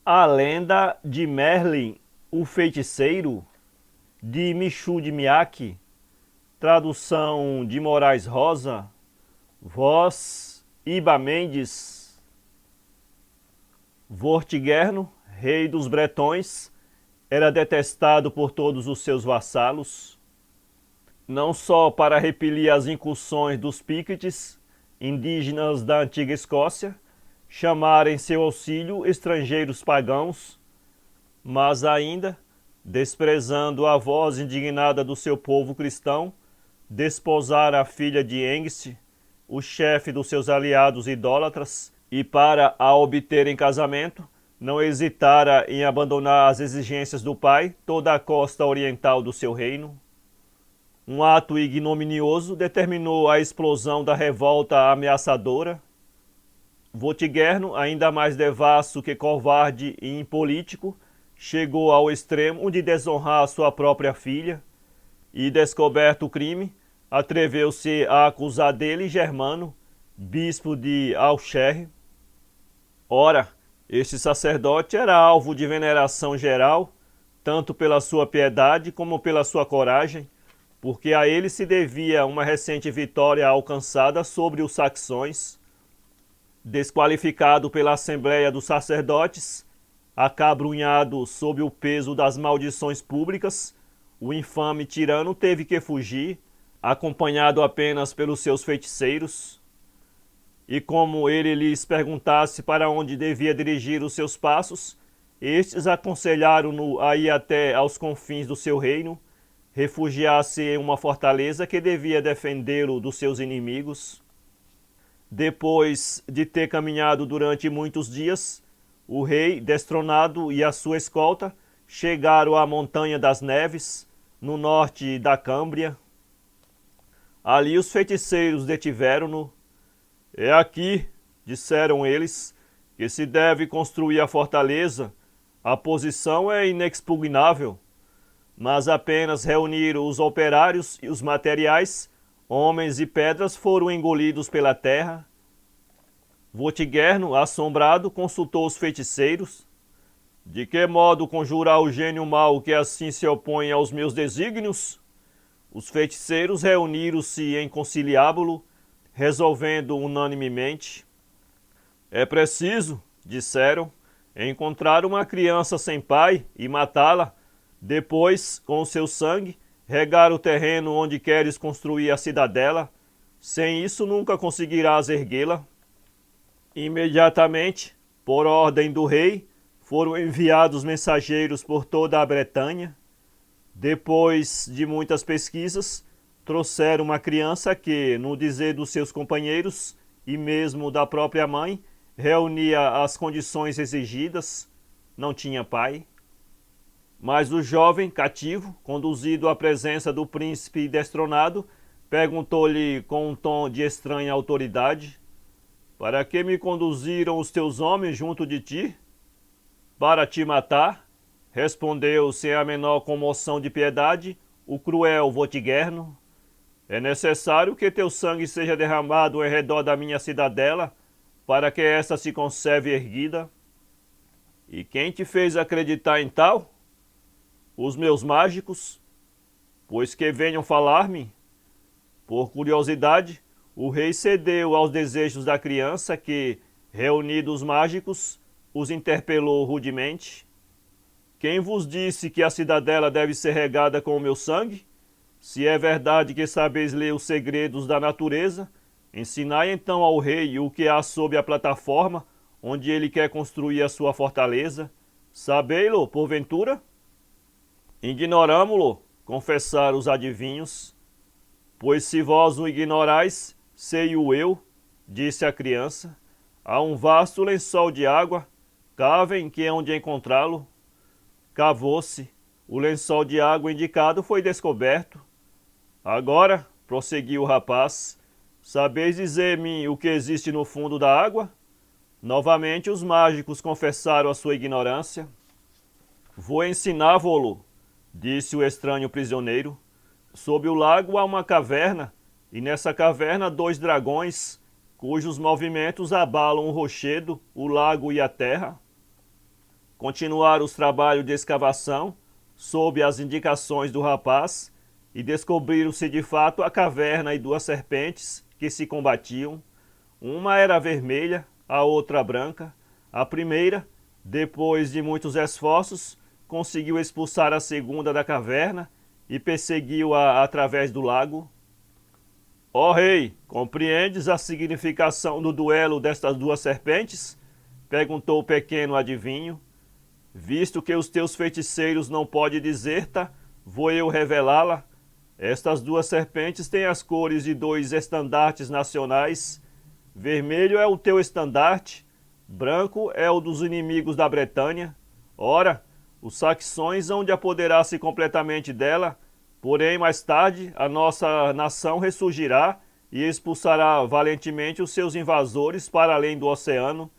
A lenda de Merlin, o feiticeiro, de Michu de Miyake, tradução de Moraes Rosa, voz Iba Mendes. Vortigern, rei dos bretões, era detestado por todos os seus vassalos, não só para repelir as incursões dos Picts, indígenas da antiga Escócia, chamar em seu auxílio estrangeiros pagãos, mas ainda, desprezando a voz indignada do seu povo cristão, desposar a filha de Hengist, o chefe dos seus aliados idólatras, e para a obter em casamento, não hesitara em abandonar as exigências do pai toda a costa oriental do seu reino. Um ato ignominioso determinou a explosão da revolta ameaçadora. Vortigern, ainda mais devasso que covarde e impolítico, chegou ao extremo de desonrar sua própria filha e, descoberto o crime, atreveu-se a acusar dele Germano, bispo de Auxerre. Ora, este sacerdote era alvo de veneração geral, tanto pela sua piedade como pela sua coragem, porque a ele se devia uma recente vitória alcançada sobre os saxões. Desqualificado pela Assembleia dos Sacerdotes, acabrunhado sob o peso das maldições públicas, o infame tirano teve que fugir, acompanhado apenas pelos seus feiticeiros. E como ele lhes perguntasse para onde devia dirigir os seus passos, estes aconselharam-no a ir até aos confins do seu reino, refugiar-se em uma fortaleza que devia defendê-lo dos seus inimigos. Depois de ter caminhado durante muitos dias, o rei, destronado, e a sua escolta chegaram à Montanha das Neves, no norte da Câmbria. Ali os feiticeiros detiveram-no. É aqui, disseram eles, que se deve construir a fortaleza. A posição é inexpugnável, mas apenas reuniram os operários e os materiais, homens e pedras foram engolidos pela terra. Vortigern, assombrado, consultou os feiticeiros. De que modo conjurar o gênio mau que assim se opõe aos meus desígnios? Os feiticeiros reuniram-se em conciliábulo, resolvendo unanimemente. É preciso, disseram, encontrar uma criança sem pai e matá-la. Depois, com o seu sangue, regar o terreno onde queres construir a cidadela. Sem isso nunca conseguirás erguê-la. Imediatamente, por ordem do rei, foram enviados mensageiros por toda a Bretanha. Depois de muitas pesquisas, trouxeram uma criança que, no dizer dos seus companheiros e mesmo da própria mãe, reunia as condições exigidas. Não tinha pai. Mas o jovem cativo, conduzido à presença do príncipe destronado, perguntou-lhe com um tom de estranha autoridade: para que me conduziram os teus homens junto de ti? Para te matar, respondeu sem a menor comoção de piedade o cruel Vortigern. É necessário que teu sangue seja derramado em redor da minha cidadela, para que esta se conserve erguida. E quem te fez acreditar em tal? Os meus mágicos, pois que venham falar-me. Por curiosidade, o rei cedeu aos desejos da criança que, reunidos mágicos, os interpelou rudemente. Quem vos disse que a cidadela deve ser regada com o meu sangue? Se é verdade que sabeis ler os segredos da natureza, ensinai então ao rei o que há sob a plataforma onde ele quer construir a sua fortaleza. Sabei-lo, porventura? Ignoramo-lo, confessaram os adivinhos. Pois se vós o ignorais, sei-o eu, disse a criança. Há um vasto lençol de água, cavem que é onde encontrá-lo. Cavou-se, o lençol de água indicado foi descoberto. Agora, prosseguiu o rapaz, sabeis dizer-me o que existe no fundo da água? Novamente os mágicos confessaram a sua ignorância. Vou ensinar-vos-lo, disse o estranho prisioneiro. Sob o lago há uma caverna, e nessa caverna 2 dragões, cujos movimentos abalam o rochedo, o lago e a terra. continuaram os trabalhos de escavação, sob as indicações do rapaz, e descobriram-se de fato a caverna e duas serpentes que se combatiam. Uma era vermelha, a outra branca. A primeira, depois de muitos esforços, conseguiu expulsar a segunda da caverna e perseguiu-a através do lago. Ó rei, compreendes a significação do duelo destas duas serpentes? Perguntou o pequeno adivinho. Visto que os teus feiticeiros não podem dizer-ta, vou eu revelá-la. Estas duas serpentes têm as cores de dois estandartes nacionais. Vermelho é o teu estandarte, branco é o dos inimigos da Bretanha. Ora, os saxões hão de apoderar-se completamente dela, porém mais tarde a nossa nação ressurgirá e expulsará valentemente os seus invasores para além do oceano.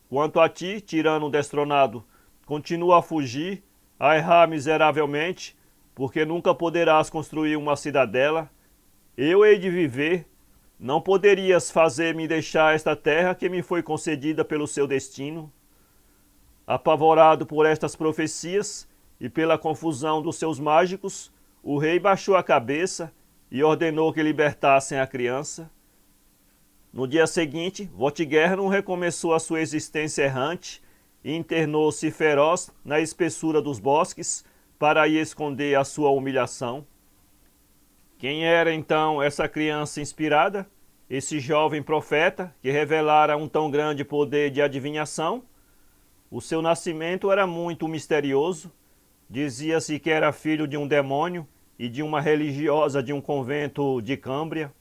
Quanto a ti, tirano destronado, continua a fugir, a errar miseravelmente, porque nunca poderás construir uma cidadela. Eu hei de viver. Não poderias fazer-me deixar esta terra que me foi concedida pelo seu destino? Apavorado por estas profecias e pela confusão dos seus mágicos, o rei baixou a cabeça e ordenou que libertassem a criança. No dia seguinte, Vortigern recomeçou a sua existência errante e internou-se feroz na espessura dos bosques para aí esconder a sua humilhação. Quem era então essa criança inspirada? Esse jovem profeta que revelara um tão grande poder de adivinhação? O seu nascimento era muito misterioso. Dizia-se que era filho de um demônio e de uma religiosa de um convento de Câmbria.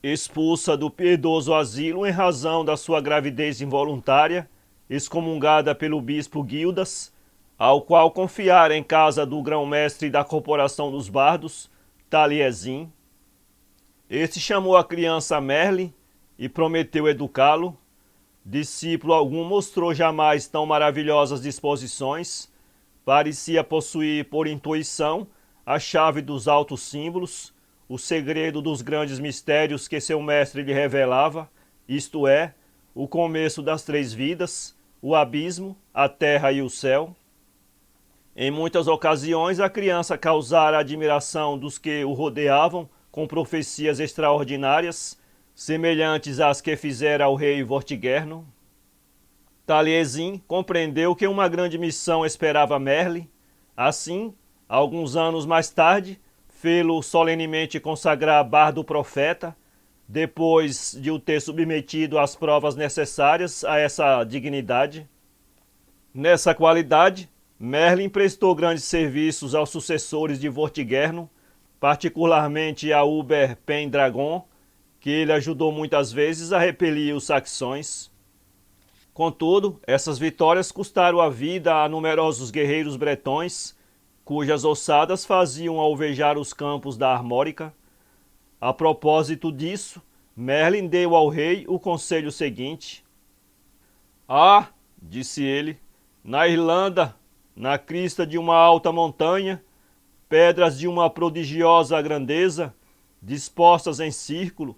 Expulsa do piedoso asilo em razão da sua gravidez involuntária, excomungada pelo bispo Gildas, ao qual confiara em casa do grão-mestre da corporação dos bardos, Taliesin. Este chamou a criança Merlin e prometeu educá-lo. Discípulo algum mostrou jamais tão maravilhosas disposições. Parecia possuir por intuição a chave dos altos símbolos, o segredo dos grandes mistérios que seu mestre lhe revelava, isto é, o começo das três vidas, o abismo, a terra e o céu. Em muitas ocasiões a criança causara a admiração dos que o rodeavam com profecias extraordinárias, semelhantes às que fizera o rei Vortigern. Taliesin compreendeu que uma grande missão esperava Merlin. Assim, alguns anos mais tarde, fê-lo solenemente consagrar bardo profeta, depois de o ter submetido às provas necessárias a essa dignidade. Nessa qualidade, Merlin prestou grandes serviços aos sucessores de Vortigern, particularmente a Uber Pendragon, que ele ajudou muitas vezes a repelir os saxões. Contudo, essas vitórias custaram a vida a numerosos guerreiros bretões, cujas ossadas faziam alvejar os campos da Armórica. A propósito disso, Merlin deu ao rei o conselho seguinte. Ah, disse ele, na Irlanda, na crista de uma alta montanha, pedras de uma prodigiosa grandeza, dispostas em círculo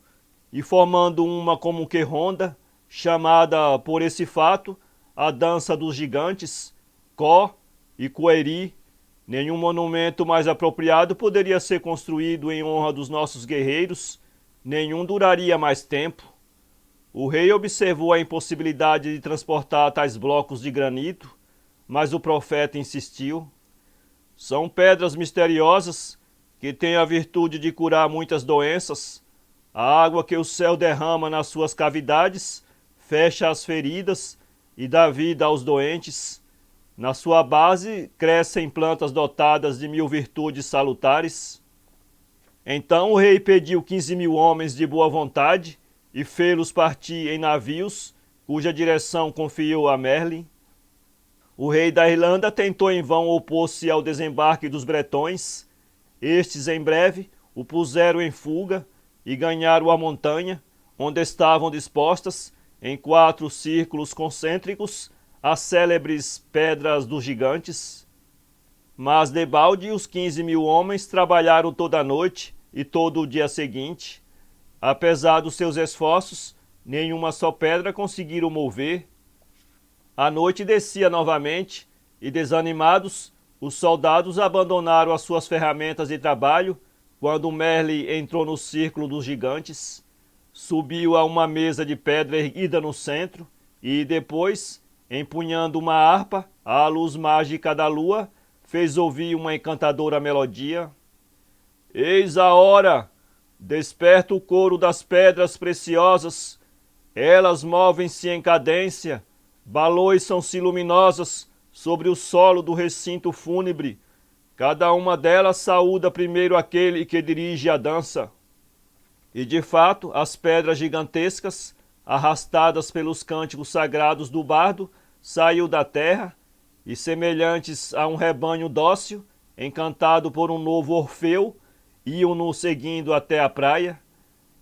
e formando uma como que ronda, chamada por esse fato a dança dos gigantes, Có e Coeri. Nenhum monumento mais apropriado poderia ser construído em honra dos nossos guerreiros, nenhum duraria mais tempo. O rei observou a impossibilidade de transportar tais blocos de granito, mas o profeta insistiu. São pedras misteriosas que têm a virtude de curar muitas doenças. A água que o céu derrama nas suas cavidades fecha as feridas e dá vida aos doentes. Na sua base crescem plantas dotadas de 1000 virtudes salutares. Então o rei pediu 15.000 homens de boa vontade e fê-los partir em navios, cuja direção confiou a Merlin. O rei da Irlanda tentou em vão opor-se ao desembarque dos bretões. Estes, em breve, o puseram em fuga e ganharam a montanha, onde estavam dispostas, em 4 círculos concêntricos, as célebres pedras dos gigantes. Mas debalde os 15.000 homens trabalharam toda a noite e todo o dia seguinte. Apesar dos seus esforços, nenhuma só pedra conseguiram mover. A noite descia novamente e, desanimados, os soldados abandonaram as suas ferramentas de trabalho quando Merlin entrou no círculo dos gigantes, subiu a uma mesa de pedra erguida no centro e depois, empunhando uma harpa, à luz mágica da lua, fez ouvir uma encantadora melodia. Eis a hora! Desperta o coro das pedras preciosas, elas movem-se em cadência, baloiçam-se luminosas sobre o solo do recinto fúnebre. Cada uma delas saúda primeiro aquele que dirige a dança. E de fato, as pedras gigantescas, arrastadas pelos cânticos sagrados do bardo, saiu da terra e, semelhantes a um rebanho dócil, encantado por um novo Orfeu, iam-no seguindo até a praia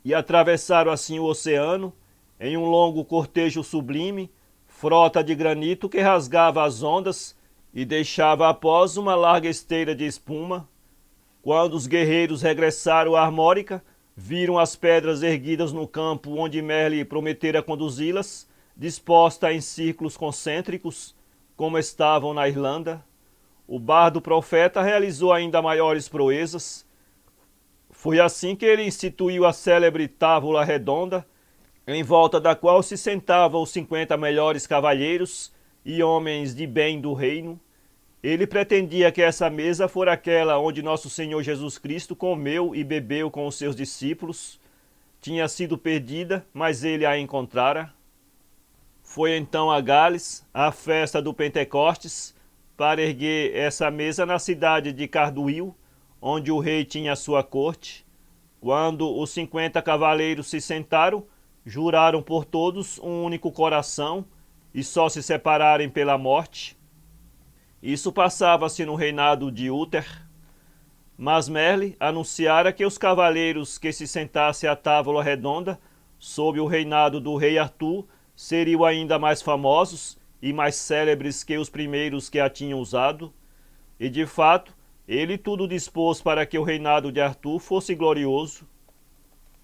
e atravessaram assim o oceano em um longo cortejo sublime, frota de granito que rasgava as ondas e deixava após uma larga esteira de espuma. Quando os guerreiros regressaram à Armórica, viram as pedras erguidas no campo onde Merlin prometera conduzi-las, dispostas em círculos concêntricos, como estavam na Irlanda. O bardo profeta realizou ainda maiores proezas. Foi assim que ele instituiu a célebre tábua redonda, em volta da qual se sentavam os 50 melhores cavalheiros e homens de bem do reino. Ele pretendia que essa mesa fora aquela onde nosso Senhor Jesus Cristo comeu e bebeu com os seus discípulos. Tinha sido perdida, mas ele a encontrara. Foi então a Gales, à festa do Pentecostes, para erguer essa mesa na cidade de Carduil, onde o rei tinha sua corte. Quando os 50 cavaleiros se sentaram, juraram por todos um único coração e só se separarem pela morte. Isso passava-se no reinado de Uther. Mas Merlin anunciara que os cavaleiros que se sentassem à tábua redonda, sob o reinado do rei Arthur, seriam ainda mais famosos e mais célebres que os primeiros que a tinham usado. E de fato, ele tudo dispôs para que o reinado de Arthur fosse glorioso.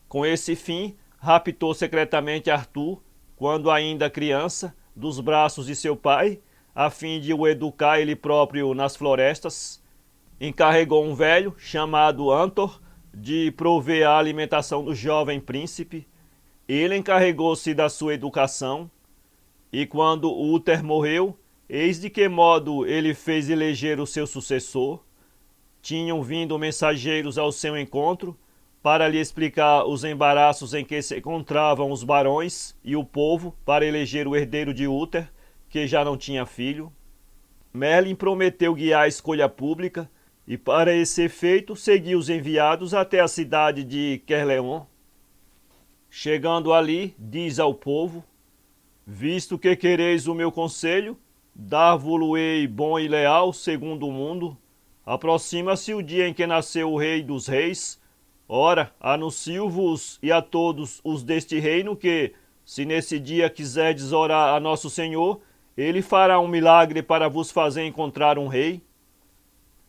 Com esse fim, raptou secretamente Arthur, quando ainda criança, dos braços de seu pai, a fim de o educar ele próprio nas florestas. Encarregou um velho, chamado Antor, de prover a alimentação do jovem príncipe. Ele encarregou-se da sua educação. E quando Uther morreu, eis de que modo ele fez eleger o seu sucessor. Tinham vindo mensageiros ao seu encontro para lhe explicar os embaraços em que se encontravam os barões e o povo para eleger o herdeiro de Uther, que já não tinha filho. Merlin prometeu guiar a escolha pública e, para esse efeito, seguiu os enviados até a cidade de Caerleon. Chegando ali, diz ao povo: visto que quereis o meu conselho, dar-vos-lo-ei bom e leal segundo o mundo. Aproxima-se o dia em que nasceu o Rei dos Reis. Ora, anuncio-vos e a todos os deste reino que, se nesse dia quiserdes orar a nosso Senhor, ele fará um milagre para vos fazer encontrar um rei.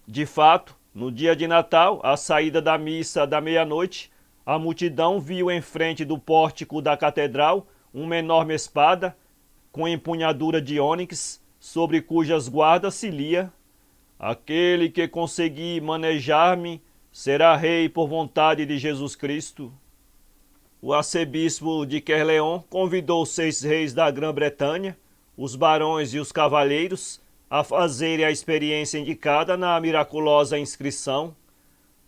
De fato, no dia de Natal, à saída da missa da meia-noite, a multidão viu em frente do pórtico da catedral uma enorme espada, com empunhadura de ônix, sobre cujas guardas se lia: aquele que conseguir manejar-me será rei por vontade de Jesus Cristo. O arcebispo de Caerleon convidou os 6 reis da Grã-Bretanha, os barões e os cavaleiros, a fazerem a experiência indicada na miraculosa inscrição,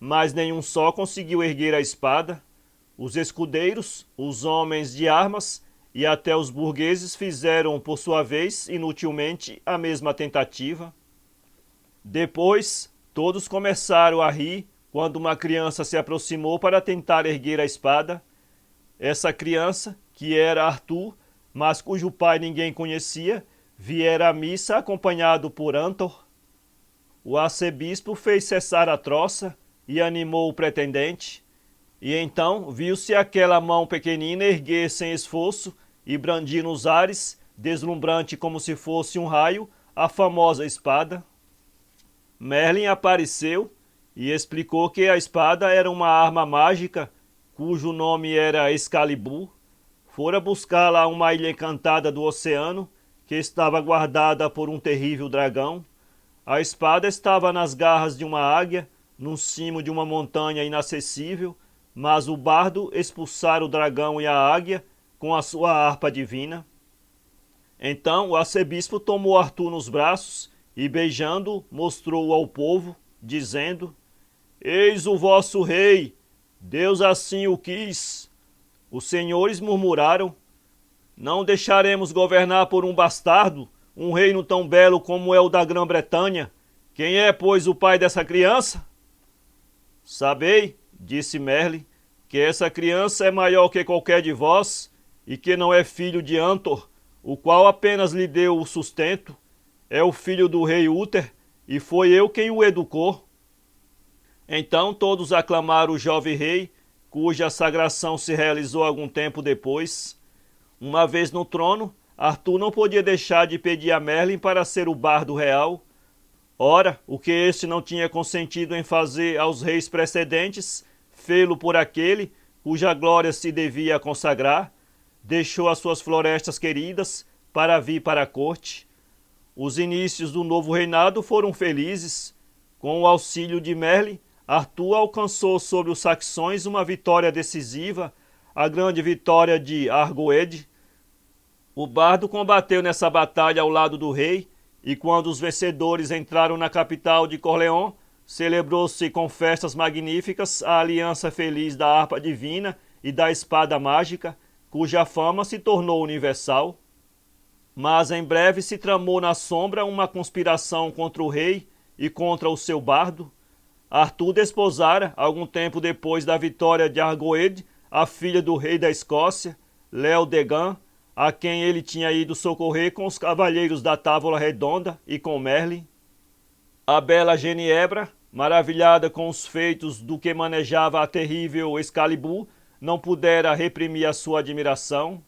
mas nenhum só conseguiu erguer a espada. Os escudeiros, os homens de armas e até os burgueses fizeram, por sua vez, inutilmente, a mesma tentativa. Depois, todos começaram a rir quando uma criança se aproximou para tentar erguer a espada. Essa criança, que era Arthur, mas cujo pai ninguém conhecia, viera à missa acompanhado por Antor. O arcebispo fez cessar a troça e animou o pretendente, e então viu-se aquela mão pequenina erguer sem esforço e brandir nos ares, deslumbrante como se fosse um raio, a famosa espada. Merlin apareceu e explicou que a espada era uma arma mágica, cujo nome era Excalibur. Fora buscá-la a uma ilha encantada do oceano, que estava guardada por um terrível dragão. A espada estava nas garras de uma águia, no cimo de uma montanha inacessível, mas o bardo expulsara o dragão e a águia com a sua harpa divina. Então o arcebispo tomou Arthur nos braços e, beijando-o, mostrou-o ao povo, dizendo: Eis o vosso rei, Deus assim o quis. Os senhores murmuraram: Não deixaremos governar por um bastardo, um reino tão belo como é o da Grã-Bretanha. Quem é, pois, o pai dessa criança? Sabei, disse Merlin, que essa criança é maior que qualquer de vós, e que não é filho de Antor, o qual apenas lhe deu o sustento. É o filho do rei Uther, e foi eu quem o educou. Então todos aclamaram o jovem rei, cuja sagração se realizou algum tempo depois. Uma vez no trono, Arthur não podia deixar de pedir a Merlin para ser o bardo real. Ora, o que este não tinha consentido em fazer aos reis precedentes, fê-lo por aquele cuja glória se devia consagrar, deixou as suas florestas queridas para vir para a corte. Os inícios do novo reinado foram felizes. Com o auxílio de Merlin, Arthur alcançou sobre os saxões uma vitória decisiva, a grande vitória de Argoed. O bardo combateu nessa batalha ao lado do rei, e quando os vencedores entraram na capital de Corleon, celebrou-se com festas magníficas a aliança feliz da harpa divina e da espada mágica, cuja fama se tornou universal. Mas em breve se tramou na sombra uma conspiração contra o rei e contra o seu bardo. Arthur desposara, algum tempo depois da vitória de Argoed, a filha do rei da Escócia, Leodegan, a quem ele tinha ido socorrer com os cavalheiros da Távola Redonda e com Merlin. A bela Geniebra, maravilhada com os feitos do que manejava a terrível Excalibur, não pudera reprimir a sua admiração.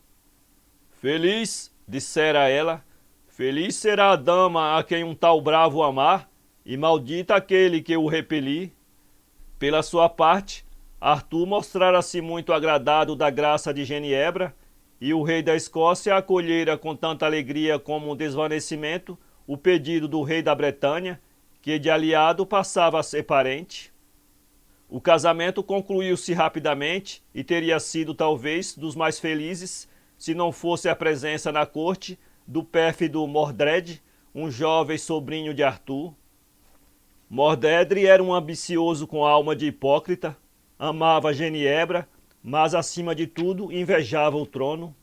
Feliz, dissera ela, feliz será a dama a quem um tal bravo amar, e maldita aquele que o repelir. Pela sua parte, Arthur mostrara-se muito agradado da graça de Geniebra, e o rei da Escócia acolhera com tanta alegria como um desvanecimento o pedido do rei da Bretanha, que de aliado passava a ser parente. O casamento concluiu-se rapidamente e teria sido talvez dos mais felizes se não fosse a presença na corte do pérfido Mordred, um jovem sobrinho de Arthur. Mordred era um ambicioso com alma de hipócrita, amava Geniebra, mas acima de tudo invejava o trono.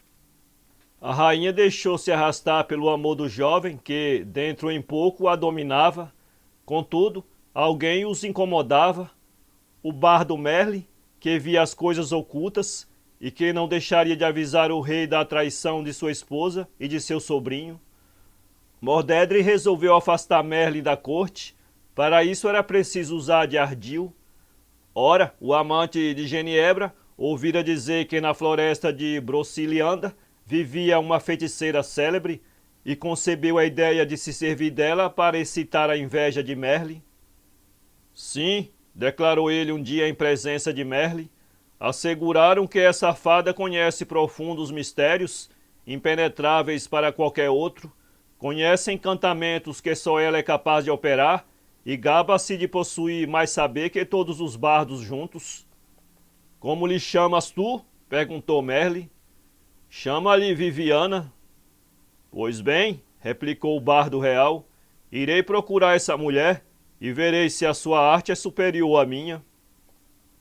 A rainha deixou-se arrastar pelo amor do jovem que, dentro em pouco, a dominava. Contudo, alguém os incomodava. O bardo Merlin, que via as coisas ocultas e que não deixaria de avisar o rei da traição de sua esposa e de seu sobrinho. Mordred resolveu afastar Merlin da corte. Para isso era preciso usar de ardil. Ora, o amante de Geniebra ouvira dizer que na floresta de Brocilianda vivia uma feiticeira célebre e concebeu a ideia de se servir dela para excitar a inveja de Merlin. Sim, declarou ele um dia em presença de Merlin, asseguraram que essa fada conhece profundos mistérios, impenetráveis para qualquer outro, conhece encantamentos que só ela é capaz de operar e gaba-se de possuir mais saber que todos os bardos juntos. Como lhe chamas tu? Perguntou Merlin. Chama-lhe Viviana. Pois bem, replicou o bardo real, irei procurar essa mulher e verei se a sua arte é superior à minha.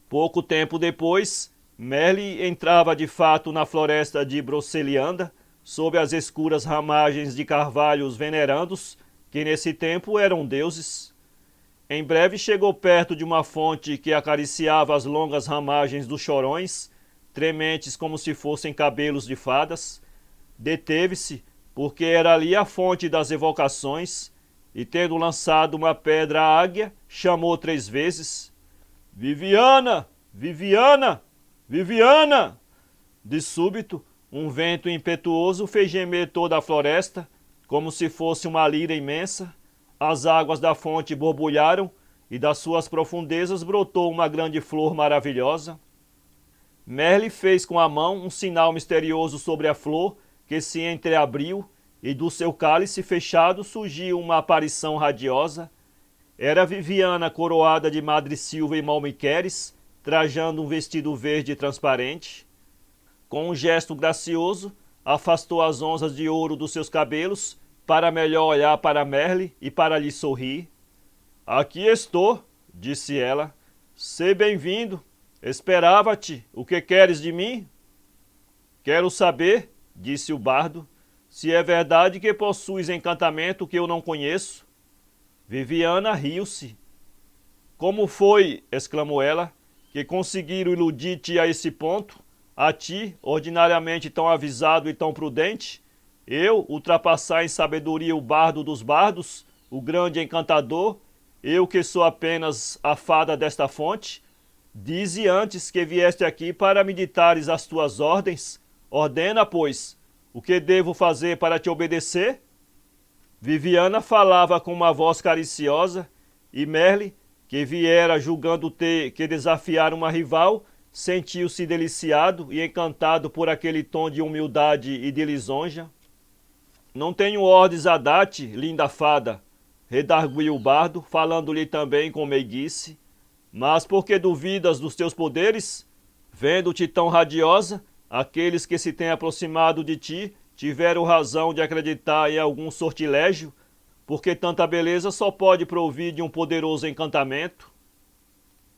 Pouco tempo depois, Merlin entrava de fato na floresta de Brocelianda, sob as escuras ramagens de carvalhos venerandos, que nesse tempo eram deuses. Em breve chegou perto de uma fonte que acariciava as longas ramagens dos chorões, trementes como se fossem cabelos de fadas. Deteve-se, porque era ali a fonte das evocações, e tendo lançado uma pedra à águia, chamou 3 vezes. Viviana! Viviana! Viviana! De súbito, um vento impetuoso fez gemer toda a floresta, como se fosse uma lira imensa. As águas da fonte borbulharam e das suas profundezas brotou uma grande flor maravilhosa. Merlin fez com a mão um sinal misterioso sobre a flor, que se entreabriu, e do seu cálice fechado surgiu uma aparição radiosa. Era Viviana coroada de madressilva e malmiqueres, trajando um vestido verde transparente. Com um gesto gracioso, afastou as onças de ouro dos seus cabelos, para melhor olhar para Merle e para lhe sorrir. Aqui estou, disse ela. Seja bem-vindo. Esperava-te. O que queres de mim? Quero saber, disse o bardo, se é verdade que possuis encantamento que eu não conheço. Viviana riu-se. Como foi, exclamou ela, que conseguiram iludir-te a esse ponto? A ti, ordinariamente tão avisado e tão prudente? Eu, ultrapassar em sabedoria o bardo dos bardos, o grande encantador, eu que sou apenas a fada desta fonte? Dize antes que vieste aqui para me ditares as tuas ordens. Ordena, pois, o que devo fazer para te obedecer? Viviana falava com uma voz cariciosa, e Merle, que viera julgando ter que desafiar uma rival, sentiu-se deliciado e encantado por aquele tom de humildade e de lisonja. Não tenho ordens a dar-te, linda fada, redarguiu o bardo, falando-lhe também com meiguice. Mas por que duvidas dos teus poderes? Vendo-te tão radiosa, aqueles que se têm aproximado de ti tiveram razão de acreditar em algum sortilégio, porque tanta beleza só pode provir de um poderoso encantamento.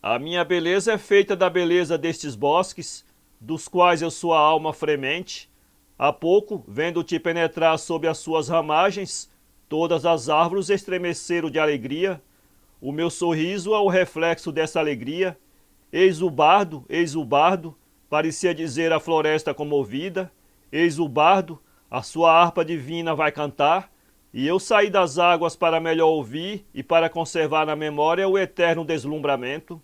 A minha beleza é feita da beleza destes bosques, dos quais eu sou a alma fremente. Há pouco, vendo-te penetrar sob as suas ramagens, todas as árvores estremeceram de alegria. O meu sorriso é o reflexo dessa alegria. Eis o bardo, parecia dizer a floresta comovida. Eis o bardo, a sua harpa divina vai cantar, e eu saí das águas para melhor ouvir e para conservar na memória o eterno deslumbramento.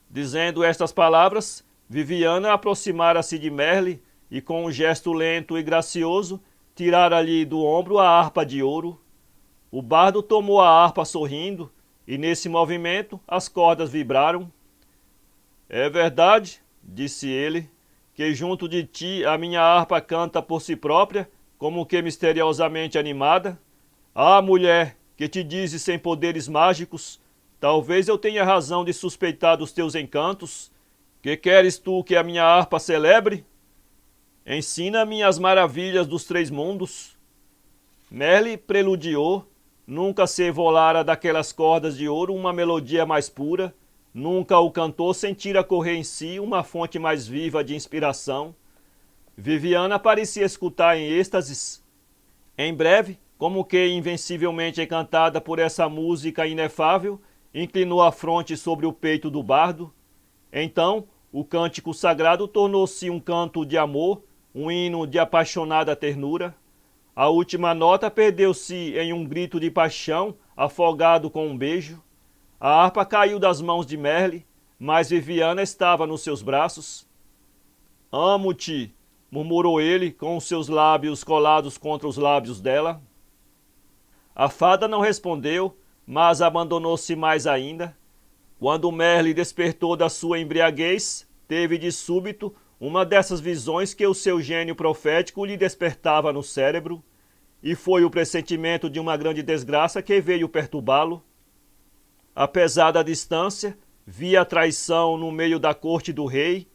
Dizendo estas palavras, Viviana aproximara-se de Merle e com um gesto lento e gracioso tirara-lhe do ombro a harpa de ouro. O bardo tomou a harpa sorrindo e nesse movimento as cordas vibraram. É verdade, disse ele, que junto de ti a minha harpa canta por si própria, como que misteriosamente animada. Ah, mulher, que te dizes sem poderes mágicos, talvez eu tenha razão de suspeitar dos teus encantos. Que queres tu que a minha harpa celebre? Ensina-me as maravilhas dos três mundos. Merle preludiou, nunca se evolara daquelas cordas de ouro uma melodia mais pura, nunca o cantor sentira correr em si uma fonte mais viva de inspiração. Viviana parecia escutar em êxtases. Em breve, como que invencivelmente encantada por essa música inefável, inclinou a fronte sobre o peito do bardo. Então, o cântico sagrado tornou-se um canto de amor, um hino de apaixonada ternura. A última nota perdeu-se em um grito de paixão, afogado com um beijo. A harpa caiu das mãos de Merle, mas Viviana estava nos seus braços. Amo-te, murmurou ele, com os seus lábios colados contra os lábios dela. A fada não respondeu, mas abandonou-se mais ainda. Quando Merle despertou da sua embriaguez, teve de súbito uma dessas visões que o seu gênio profético lhe despertava no cérebro, e foi o pressentimento de uma grande desgraça que veio perturbá-lo. Apesar da distância, via a traição no meio da corte do rei,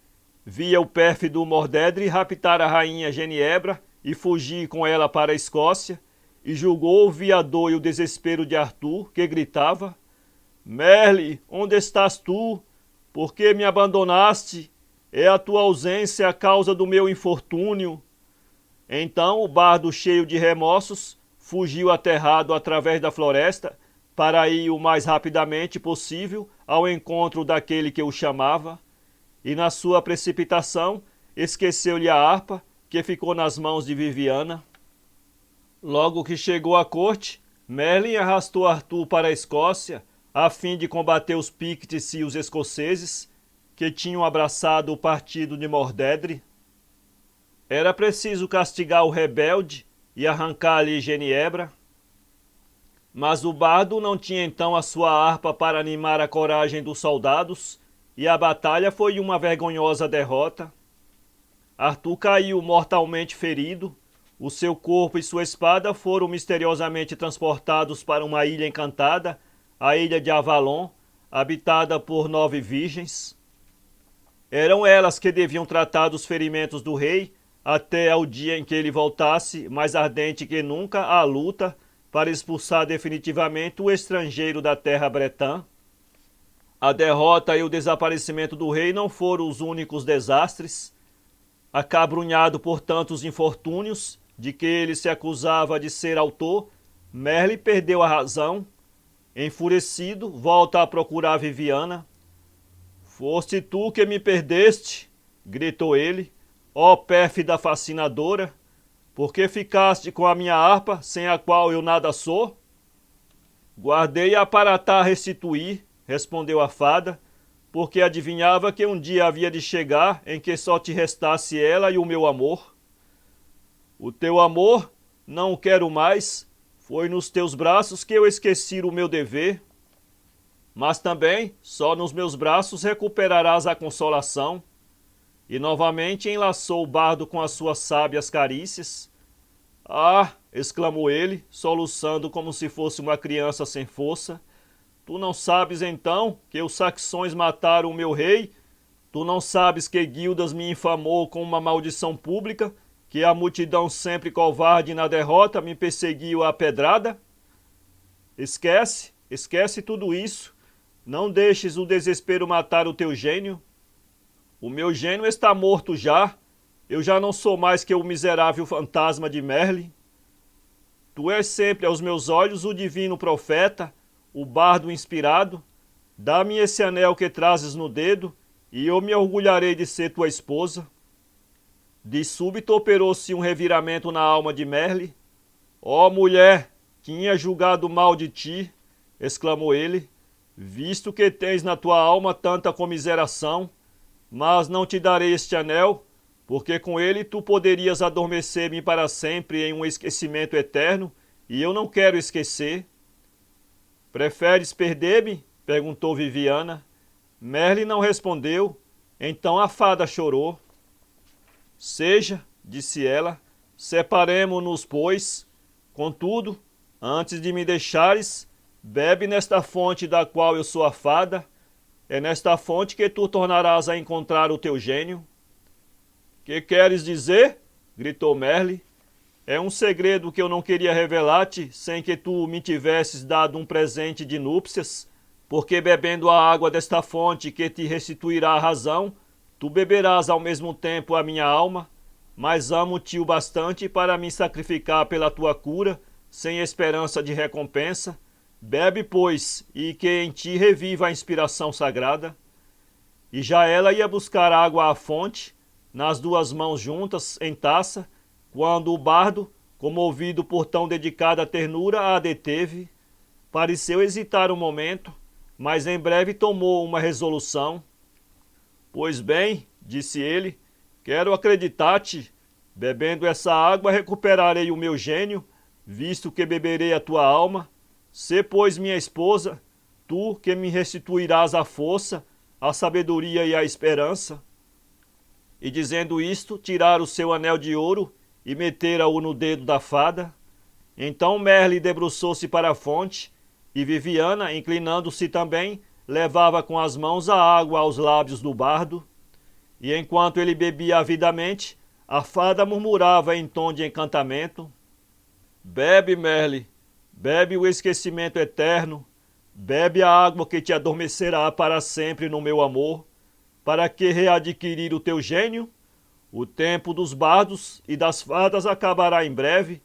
via o pérfido Mordedre raptar a rainha Geniebra e fugir com ela para a Escócia, e julgou ouvir a dor e o desespero de Arthur, que gritava: Merle, onde estás tu? Por que me abandonaste? É a tua ausência a causa do meu infortúnio. Então o bardo, cheio de remorsos, fugiu aterrado através da floresta para ir o mais rapidamente possível ao encontro daquele que o chamava, e na sua precipitação esqueceu-lhe a harpa, que ficou nas mãos de Viviana. Logo que chegou à corte, Merlin arrastou Arthur para a Escócia, a fim de combater os Picts e os escoceses, que tinham abraçado o partido de Mordedre. Era preciso castigar o rebelde e arrancar-lhe Geniebra. Mas o bardo não tinha então a sua harpa para animar a coragem dos soldados, e a batalha foi uma vergonhosa derrota. Arthur caiu mortalmente ferido, O seu corpo e sua espada foram misteriosamente transportados para uma ilha encantada, a ilha de Avalon, habitada por 9 virgens. Eram elas que deviam tratar dos ferimentos do rei, até ao dia em que ele voltasse, mais ardente que nunca, à luta para expulsar definitivamente o estrangeiro da terra bretã. A derrota e o desaparecimento do rei não foram os únicos desastres. Acabrunhado por tantos infortúnios, de que ele se acusava de ser autor, Merlin perdeu a razão. Enfurecido, volta a procurar Viviana. Foste tu que me perdeste, gritou ele, ó pérfida fascinadora, porque ficaste com a minha harpa, sem a qual eu nada sou? Guardei-a para tá restituir, respondeu a fada, porque adivinhava que um dia havia de chegar em que só te restasse ela e o meu amor. O teu amor, não o quero mais, foi nos teus braços que eu esqueci o meu dever. Mas também, só nos meus braços recuperarás a consolação. E novamente enlaçou o bardo com as suas sábias carícias. Ah, exclamou ele, soluçando como se fosse uma criança sem força. Tu não sabes então que os saxões mataram o meu rei? Tu não sabes que Gildas me infamou com uma maldição pública, que a multidão sempre covarde na derrota me perseguiu à pedrada? Esquece tudo isso. Não deixes o desespero matar o teu gênio. O meu gênio está morto já. Eu já não sou mais que o miserável fantasma de Merlin. Tu és sempre aos meus olhos o divino profeta, o bardo inspirado. Dá-me esse anel que trazes no dedo, e eu me orgulharei de ser tua esposa. De súbito operou-se um reviramento na alma de Merlin. Ó mulher, tinha julgado mal de ti, exclamou ele, visto que tens na tua alma tanta comiseração, mas não te darei este anel, porque com ele tu poderias adormecer-me para sempre em um esquecimento eterno, e eu não quero esquecer. Preferes perder-me? Perguntou Viviana. Merlin não respondeu, então a fada chorou. Seja, disse ela, separemo-nos, pois. Contudo, antes de me deixares, bebe nesta fonte da qual eu sou a fada. É nesta fonte que tu tornarás a encontrar o teu gênio. Que queres dizer? Gritou Merlin. É um segredo que eu não queria revelar-te sem que tu me tivesses dado um presente de núpcias, porque bebendo a água desta fonte que te restituirá a razão, tu beberás ao mesmo tempo a minha alma, mas amo-te o bastante para me sacrificar pela tua cura, sem esperança de recompensa. Bebe, pois, e que em ti reviva a inspiração sagrada. E já ela ia buscar água à fonte, nas duas mãos juntas, em taça, quando o bardo, comovido por tão dedicada ternura, a deteve. Pareceu hesitar um momento, mas em breve tomou uma resolução. Pois bem, disse ele, quero acreditar-te. Bebendo essa água recuperarei o meu gênio, visto que beberei a tua alma. Sê, pois, minha esposa, tu que me restituirás a força, a sabedoria e a esperança. E dizendo isto, tirara o seu anel de ouro e metera-o no dedo da fada. Então Merlin debruçou-se para a fonte, e Viviana, inclinando-se também, levava com as mãos a água aos lábios do bardo. E enquanto ele bebia avidamente, a fada murmurava em tom de encantamento: Bebe, Merlin, bebe o esquecimento eterno, bebe a água que te adormecerá para sempre no meu amor. Para que readquirir o teu gênio? O tempo dos bardos e das fadas acabará em breve,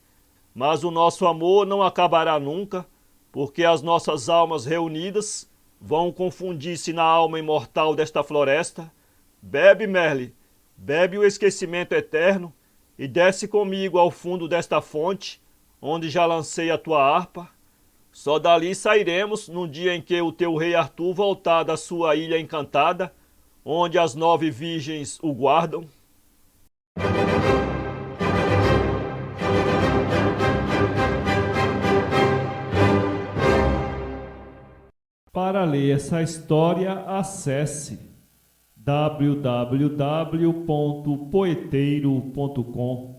mas o nosso amor não acabará nunca, porque as nossas almas reunidas vão confundir-se na alma imortal desta floresta. Bebe, Merlin, bebe o esquecimento eterno e desce comigo ao fundo desta fonte, onde já lancei a tua harpa. Só dali sairemos no dia em que o teu rei Arthur voltar da sua ilha encantada, onde as 9 virgens o guardam. Para ler essa história, acesse www.poeteiro.com.